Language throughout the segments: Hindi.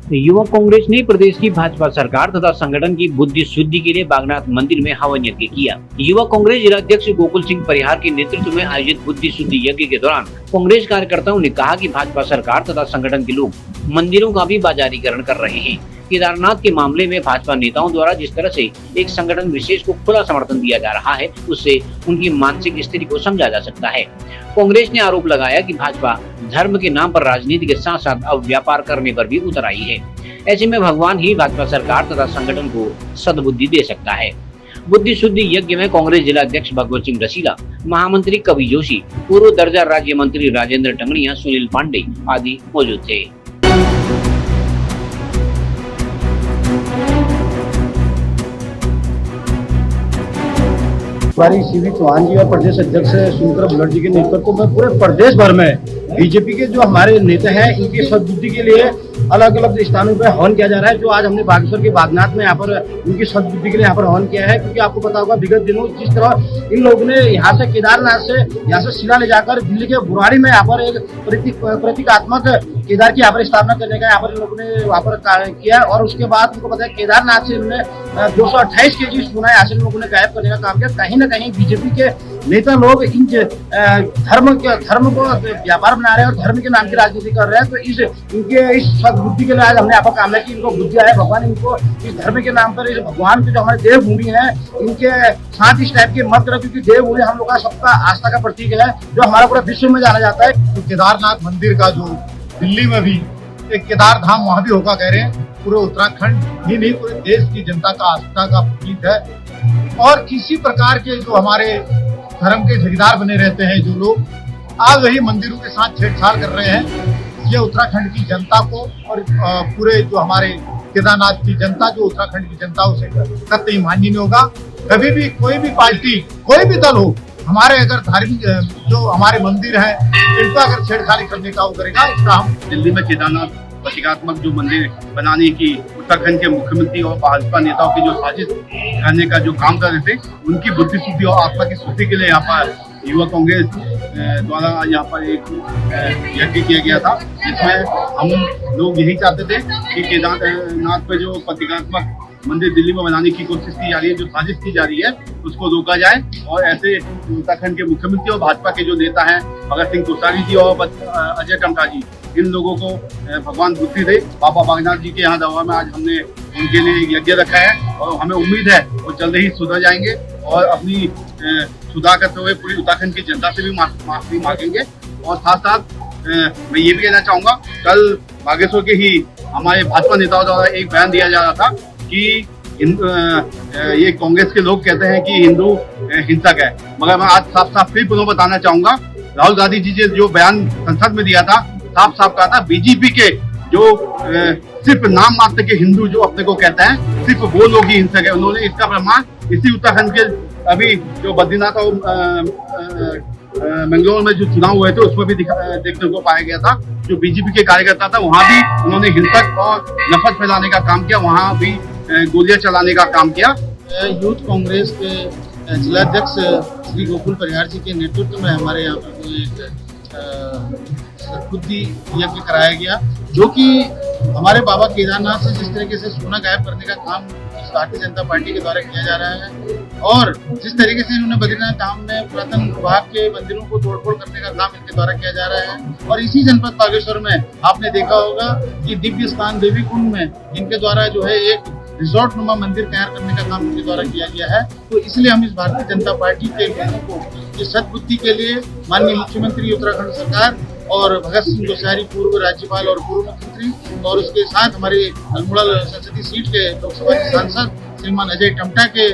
युवा कांग्रेस ने प्रदेश की भाजपा सरकार तथा संगठन की बुद्धि शुद्धि के लिए बागनाथ मंदिर में हवन यज्ञ किया। युवा कांग्रेस जिलाध्यक्ष गोकुल सिंह परिहार के नेतृत्व में आयोजित बुद्धि शुद्धि यज्ञ के दौरान कांग्रेस कार्यकर्ताओं ने कहा कि भाजपा सरकार तथा संगठन के लोग मंदिरों का भी बाजारीकरण कर रहे हैं। केदारनाथ के मामले में भाजपा नेताओं द्वारा जिस तरह से एक संगठन विशेष को खुला समर्थन दिया जा रहा है, उससे उनकी मानसिक स्थिति को समझा जा सकता है। कांग्रेस ने आरोप लगाया कि भाजपा धर्म के नाम पर राजनीति के साथ साथ अब व्यापार करने पर भी उतर आई है। ऐसे में भगवान ही भाजपा सरकार तथा संगठन को सद्बुद्धि दे सकता है। बुद्धि शुद्धि यज्ञ में कांग्रेस जिलाध्यक्ष भगवत सिंह रसीला, महामंत्री कवि जोशी, पूर्व दर्जा राज्य मंत्री राजेंद्र टंगड़िया, सुनील पांडे आदि मौजूद थे। हमारी सीवी चौहान जी और प्रदेश अध्यक्ष सुंदर बुलट जी के नेतृत्व में पूरे प्रदेश भर में बीजेपी के जो हमारे नेता हैं, इनकी सद्बुद्धि के लिए अलग अलग स्थानों पर हवन किया जा रहा है। जो आज हमने बागेश्वर के बागनाथ में यहाँ पर इनकी सद्बुद्धि के लिए यहाँ पर हवन किया है, क्योंकि आपको पता होगा विगत दिनों जिस तरह इन लोगों ने यहाँ से केदारनाथ से यहाँ से शिला ले जाकर दिल्ली के बुराड़ी में यहाँ पर एक प्रतीकात्मक केदार की यहाँ पर स्थापना करने का यहाँ पर इन लोगों ने वहाँ पर किया। और उसके बाद उनको पता है केदारनाथ से इन्होंने 228 केजी सोना यहाँ से लोगों ने गायब करने का काम किया। कहीं न कहीं बीजेपी के नेता लोग इन धर्म को व्यापार बना रहे हैं और धर्म के नाम की राजनीति कर रहे हैं। तो इनके इस सद्बुद्धि के लिए आज हमने आपको कामना की, इनको बुद्धि आए, भगवान इनको इस धर्म के नाम पर, इस भगवान के जो हमारे देवभूमि है, इनके साथ इस टाइप के मत करें, क्योंकि देवभूमि हम लोग का सबका आस्था का प्रतीक है, जो हमारा पूरा विश्व में जाना जाता है। तो केदारनाथ मंदिर का जो दिल्ली में भी एक केदार धाम वहाँ भी होगा कह रहे हैं, पूरे उत्तराखंड ही नहीं पूरे देश की जनता का आस्था का प्रतीक है। और इसी प्रकार के जो हमारे धर्म के ठेकेदार बने रहते हैं जो लोग, आज वही मंदिरों के साथ छेड़छाड़ कर रहे हैं। ये उत्तराखंड की जनता को और पूरे जो हमारे केदारनाथ की जनता, जो उत्तराखंड की जनता, उसे कतई मान्य नहीं होगा। कभी भी कोई भी पार्टी, कोई भी दल हो, हमारे अगर धार्मिक जो हमारे मंदिर है, इनका अगर छेड़छाड़ी करने का वो करेगा, इसका हम दिल्ली में केदारनाथ प्रतीकात्मक जो मंदिर बनाने की उत्तराखंड के मुख्यमंत्री और भाजपा नेताओं की जो साजिश करने का जो काम कर रहे थे, उनकी बुद्धि शुद्धि और आत्मा की शुद्धि के लिए यहाँ पर युवा कांग्रेस द्वारा यहाँ पर एक यज्ञ किया गया था, जिसमें हम लोग यही चाहते थे कि केदारनाथ पे जो प्रतीकात्मक मंदिर दिल्ली में बनाने की कोशिश की जा रही है, जो साजिश की जा रही है, उसको रोका जाए और ऐसे उत्तराखंड के मुख्यमंत्री और भाजपा के जो नेता हैं, भगत सिंह कोश्यारी जी और अजय टमटा जी, इन लोगों को भगवान बुद्धि दे। बाबा बागनाथ जी के यहाँ दरबार में आज हमने उनके लिए यज्ञ रखा है और हमें उम्मीद है वो जल्द ही सुधर जाएंगे और अपनी सुधार करते हुए पूरी उत्तराखंड की जनता से भी माफी मांगेंगे। और साथ साथ मैं ये भी कहना चाहूँगा, कल बागेश्वर के ही हमारे भाजपा नेताओं द्वारा एक बयान दिया जा रहा था कि ये कांग्रेस के लोग कहते हैं कि हिंदू हिंसक है, मगर मैं आज साफ साफ फिर पुनः बताना चाहूँगा, राहुल गांधी जी ने जो बयान संसद में दिया था, साफ साफ कहा था बीजेपी के जो सिर्फ नाम मात्र के हिंदू जो अपने को कहते हैं, सिर्फ वो लोग ही हिंसक है। उन्होंने इसका प्रमाण इसी उत्तराखंड के अभी जो बद्रीनाथ और मंगलौर में जो चुनाव हुए थे उसमें भी देखने को पाया गया था। जो बीजेपी के कार्यकर्ता था वहाँ भी उन्होंने हिंसक और नफरत फैलाने का काम किया, वहाँ भी गोलियां चलाने का काम किया। यूथ कांग्रेस के जिलाध्यक्ष श्री गोकुल परिहार जी के नेतृत्व में हमारे यहाँ पर एक सद्बुद्धि यज्ञ कराया गया, जो कि हमारे बाबा केदारनाथ से जिस तरीके से सोना गायब करने का काम भारतीय जनता पार्टी के द्वारा किया जा रहा है और जिस तरीके से इन्होंने बद्रीनाथ धाम में पुरातन विभाग के मंदिरों को तोड़फोड़ करने का काम इनके द्वारा किया जा रहा है। और इसी जनपद बागेश्वर में आपने देखा होगा कि दिव्य स्थान देवी कुंड में इनके द्वारा जो है एक रिजॉर्ट नुमा मंदिर तैयार करने का काम इनके द्वारा किया गया है। तो इसलिए हम इस भारतीय जनता पार्टी के लोगों को इस सद्बुद्धि के लिए माननीय मुख्यमंत्री उत्तराखंड सरकार और भगत सिंह कोश्यारी पूर्व राज्यपाल और पूर्व मुख्यमंत्री और उसके साथ हमारे अल्मोड़ा संसदीय सीट के लोकसभा के सांसद श्रीमान अजय टमटा के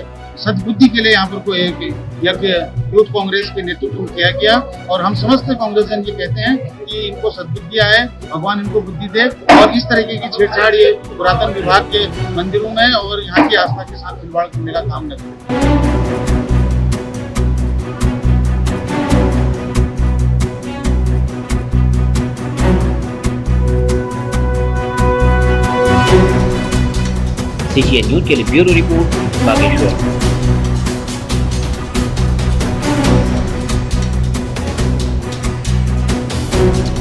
सद्बुद्धि के लिए यहाँ पर कोई एक यज्ञ यूथ कांग्रेस के नेतृत्व में किया गया। और हम समस्त कांग्रेसियन ये कहते हैं कि इनको सद्बुद्धि आए, भगवान इनको बुद्धि दे और इस तरीके की छेड़छाड़ ये पुरातन विभाग के मंदिरों में और यहाँ की आस्था के साथ खिलवाड़ करने का काम न करें। CGN न्यूज के लिए ब्यूरो रिपोर्ट बागेश्वर। है।